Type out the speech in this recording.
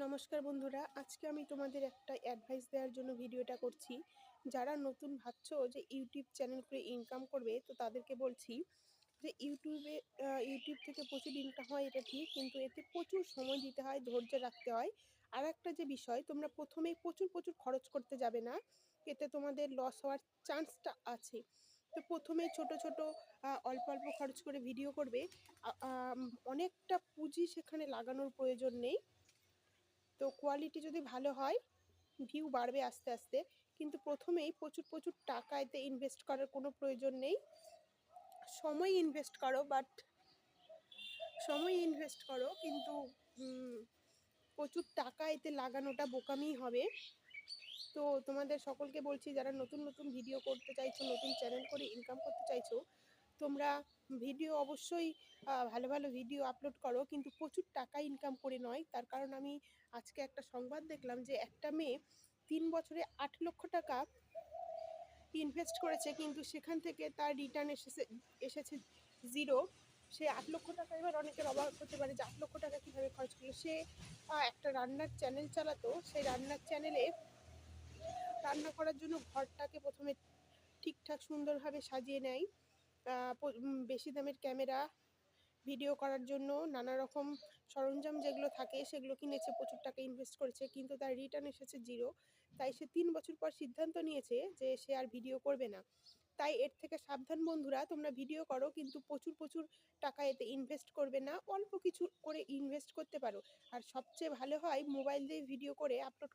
নমস্কার বন্ধুরা, আজকে আমি তোমাদের একটা অ্যাডভাইস দেওয়ার জন্য ভিডিওটা করছি। যারা নতুন ভাবছো যে ইউটিউব চ্যানেল করে ইনকাম করবে, তো তাদেরকে বলছি যে ইউটিউব থেকে প্রচুর ইনকাম হয়, এটা ঠিক, কিন্তু এতে প্রচুর সময় দিতে হয়, ধৈর্য রাখতে হয়। আর একটা যে বিষয়, তোমরা প্রথমেই প্রচুর প্রচুর খরচ করতে যাবে না, এতে তোমাদের লস হওয়ার চান্সটা আছে। তো প্রথমেই ছোট ছোট অল্প অল্প খরচ করে ভিডিও করবে। অনেকটা পুঁজি সেখানে লাগানোর প্রয়োজন নেই। তো কোয়ালিটি যদি ভালো হয়, ভিউ বাড়বে আস্তে আস্তে, কিন্তু প্রথমেই প্রচুর প্রচুর টাকা এতে ইনভেস্ট করার কোনো প্রয়োজন নেই। সময় ইনভেস্ট করো, কিন্তু প্রচুর টাকা এতে লাগানোটা বোকামি হবে। তো তোমাদের সকলকে বলছি, যারা নতুন নতুন ভিডিও করতে চাইছো, নতুন চ্যানেল করে ইনকাম করতে চাইছো, তোমরা ভিডিও অবশ্যই ভালো ভালো ভিডিও আপলোড করো, কিন্তু প্রচুর টাকা ইনকাম করে নয়। তার কারণ আমি আজকে একটা সংবাদ দেখলাম যে একটা মেয়ে 3 বছরে 8 লক্ষ টাকা ইনভেস্ট করেছে, কিন্তু সেখান থেকে তার রিটার্ন এসেছে জিরো। সে 8 লক্ষ টাকা, এবার অনেকের অবাক হতে পারে যে 8 লক্ষ টাকা কীভাবে খরচ করলো। সে একটা রান্নার চ্যানেল চালাতো, সেই রান্নার চ্যানেলে রান্না করার জন্য ঘরটাকে প্রথমে ঠিকঠাক সুন্দরভাবে সাজিয়ে নেয়। বেশি দামের ক্যামেরা, ভিডিও করার জন্য নানা রকম সরঞ্জাম যেগুলো থাকে সেগুলো কিনেছে, প্রচুর টাকা ইনভেস্ট করেছে, কিন্তু তার রিটার্ন এসেছে জিরো। তাই সে 3 বছর পর সিদ্ধান্ত নিয়েছে যে সে আর ভিডিও করবে না। তাই এর থেকে সাবধান বন্ধুরা, তোমরা ভিডিও করো, কিন্তু প্রচুর প্রচুর টাকা এতে ইনভেস্ট করবে না, অল্প কিছু করে ইনভেস্ট করতে পারো। আর সবচেয়ে ভালো হয় মোবাইল দিয়ে ভিডিও করে আপলোড